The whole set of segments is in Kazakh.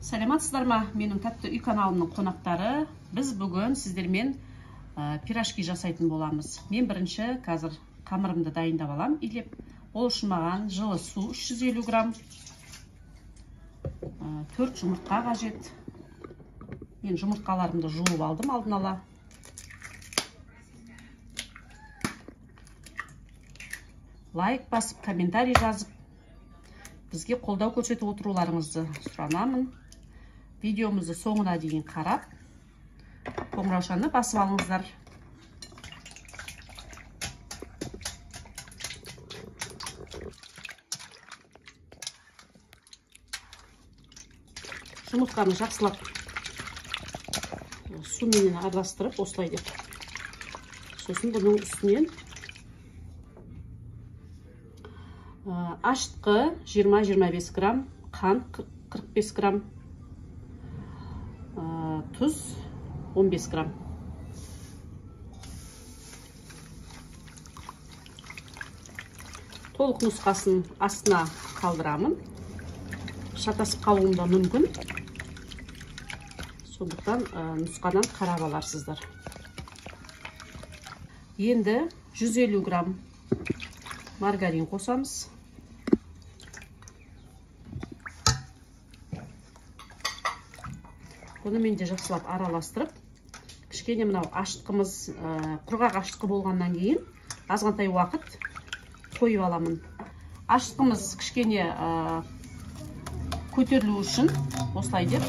Саламатсыздар ма? Менің тәтті үй каналымның қонақтары. Біз бүгін сіздермен пирожки жасайтын боламыз. Мен бірінші қазір қамырымды дайындап алам. Илеп, ол үшін маған жылы су 350 грамм, 4 жұмыртқа қажет. Мен жұмыртқаларымды жуып алдым алдын ала. Лайк басып, комментарий жазып, бізге қолдау көрсетіп отыруларыңызды сұранамын. Видеомызды соңына дейін қарап, қоңыраушаны басып алыңыздар. Жұмыртқаны жақсылап сумен араластырып, осылай деп. Сосын бұның үстінен ашытқы 20-25 грамм, қант 45 грамм, тұз 15 грамм. Толық нұсқасын астына қалдырамын. Шатасып қалуым да мүмкін. Сондықтан нұсқадан қарап аларсыздар. Енді 150 грамм маргарин қосамыз. Бұны мен де жақсылап араластырып, кішкене мынау ашытқымыз құрғақ ашытқы болғаннан кейін азғантай уақыт қойып аламын. Ашытқымыз кішкене көтерілу үшін осылай деп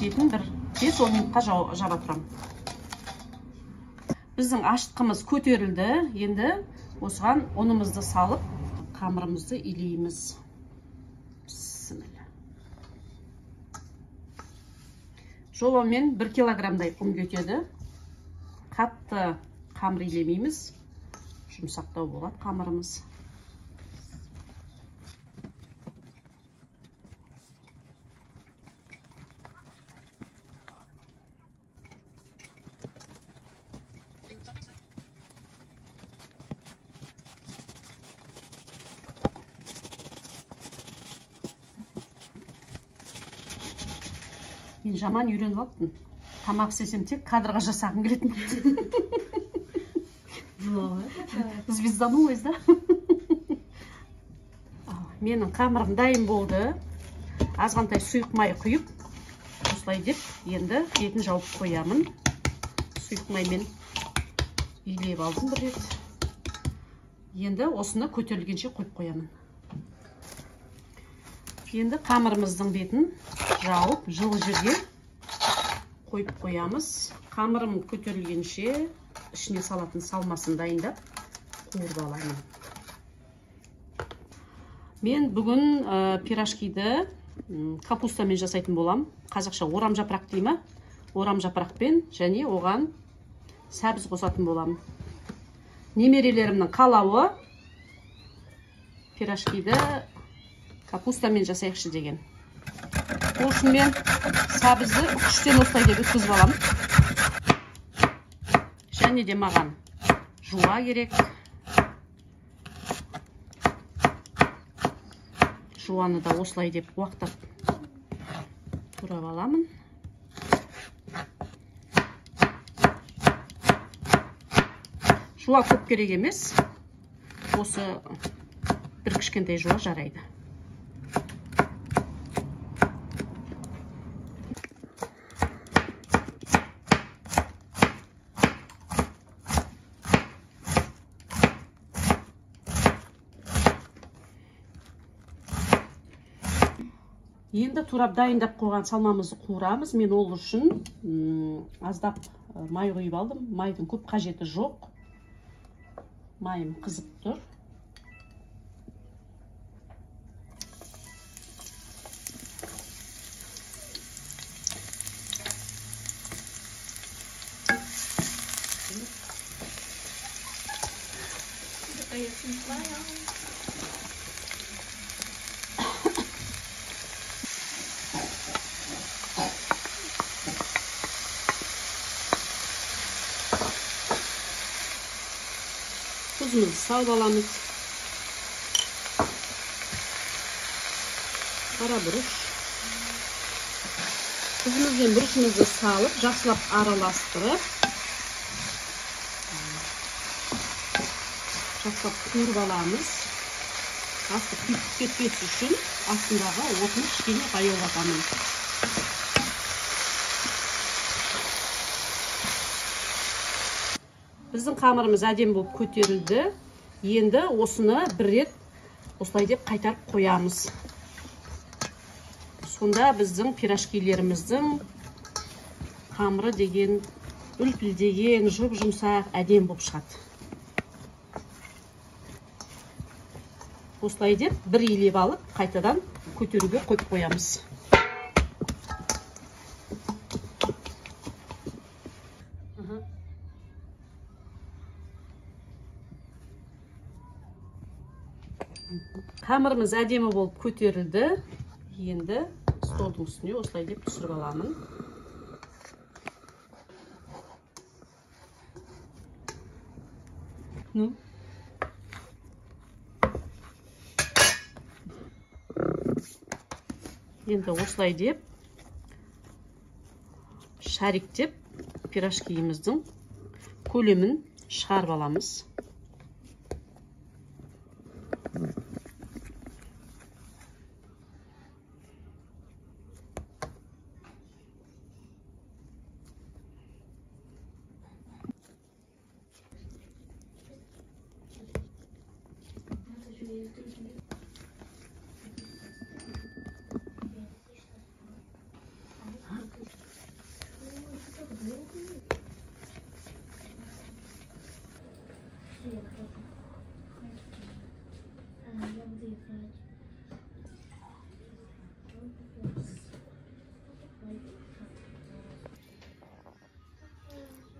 бетін бір 5-10 минутқа жаба тұрам. Біздің ашытқымыз көтерілді. Енді осыған ұнымызды салып, қамырымызды илейміз. Жобамен 1 килограммдай ұн кетеді. Қатты қамыр илемейміз. Жұмсақтау болады қамырымыз. Мен жаман үйреніп алыппын. Тамақ істесем тек кадрға жасағым келетін. Звезданулась, да? Менің қамырым дайын болды. Азғантай сұйық май құйып, осылай деп, енді бетін жауып қоямын. Сұйық маймен илеп алдым бір рет. Енді осыны көтерілгенше қойып қоямын. Енді қамырымыздың бетін жауып, жылы жерге қойып қоямыз. Қамырым көтерілгенше ішіне салатын салмасын дайындап қуырып аламын. Мен бүгін пирожкиді капустамен жасайтын болам. Қазақша орам жапырақ деймі? Орам жапырақпен және оған сәбіз қосатын болам. Немерелерімнің қалауы пирожкиді капустамен жасайықшы деген. Ол үшін мен сәбізді күштен осылай деп өткізіп алам. Және де маған жуа керек. Жуаны да осылай деп уақтап тұрап аламын. Жуа көп керек емес. Осы бір кішкентай жуа жарайды. Енді турап дайындап қойған салмамызды қуырамыз. Мен ол үшін аздап май құйып алдым. Майдың көп қажеті жоқ. Майым қызып тұр. Tuzumuzu salып alamız. Karaburuş. Tuzumuz ve bұрышымызды салып, жақсылап араластырып, жақсылап қуырып аламыз. Асты күйіп кетпес үшін астындағы отын кішкене баяулатамын. Біздің қамырымыз әдемі болып көтерілді. Енді осыны бір рет осылай деп қайтарып қоямыз. Сонда біздің пирожкилеріміздің қамыры деген үлпілдеген, жұп-жұмсақ, әдемі болып шығады. Осылай деп бір илеп алып, қайтадан көтеруге қойып қоямыз. Қамырымыз әдемі болып көтерілді. Енді столдың үстіне осылай деп түсіріп аламын. Енді осылай деп шариктеп пирожкиіміздің көлемін шығарып аламыз.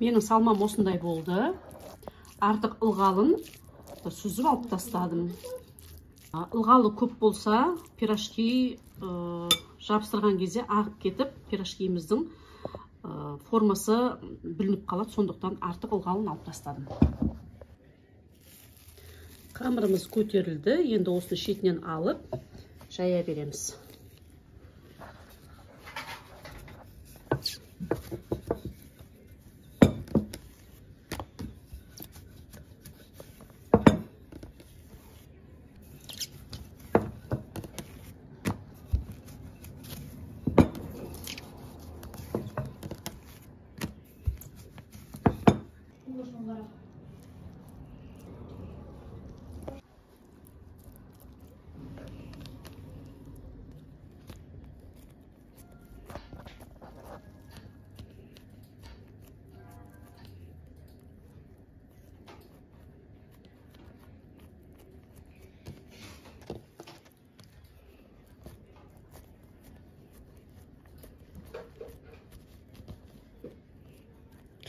Менің салмам осындай болды. Артық ылғалын сүзіп алып тастадым. Ылғалы көп болса, пирожки жабыстырған кезде ағып кетіп, пирожкиіміздің формасы бүлініп қалады, сондықтан артық ылғалын алып тастадым. Қамырымыз көтерілді. Енді осыны шетінен алып, жая береміз.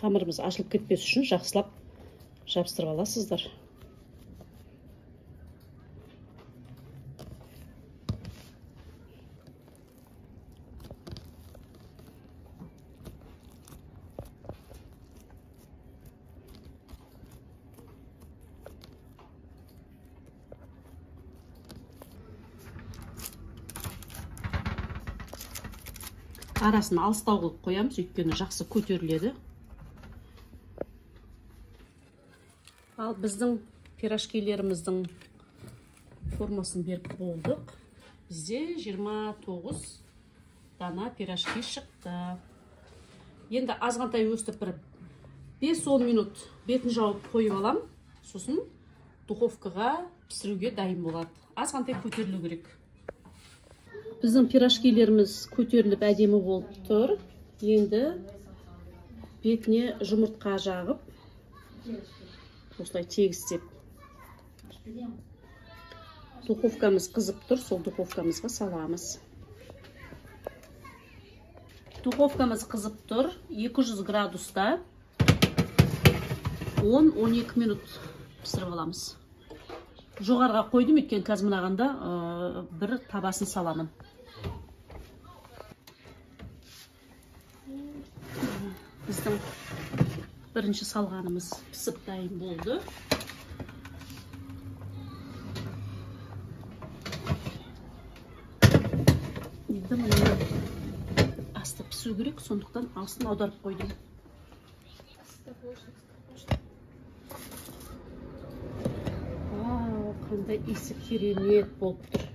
Қамырымыз ашылып кетпес үшін жақсылап жабыстырып аласыздар. Арасын алыстау қылып қоямыз, өйткені жақсы көтеріледі. Ал біздің пирожкилеріміздің формасын беріп болдық. Бізде 29 дана пирожки шықты. Енді азғантай өстіп бір 5-10 минут бетін жауып қойып алам. Сосын духовкаға пісіруге дайын болады. Азғантай көтерілу керек. Біздің пирожкилеріміз көтеріліп әдемі болып тұр. Енді бетіне жұмыртқа жағып, осылай тегістеп. Духовкамыз қызып тұр, сол духовкамызға саламыз. Духовкамыз қызып тұр, 200 градуста 10-12 минут пісіріп аламыз. Жоғарға қойдым, өткен қазір мынағанда бір табасын саламын. Біздің бірінші салғанымыз пісіп дайын болды. Енді мұны асты пісіруге пісіру керек, сондықтан астын аударып қойдым. Вау, қандай иісі керемет болып тұр.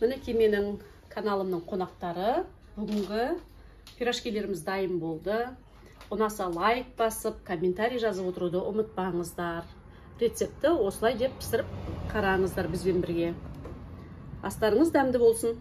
Мінекей менің каналымның қонақтары. Бүгінгі пирожкилеріміз дайын болды. Ұнаса лайк басып, комментарий жазып отыруды ұмытпаңыздар. Рецепті осылай деп пісіріп қараңыздар бізбен бірге. Астарыңыз дәмді болсын.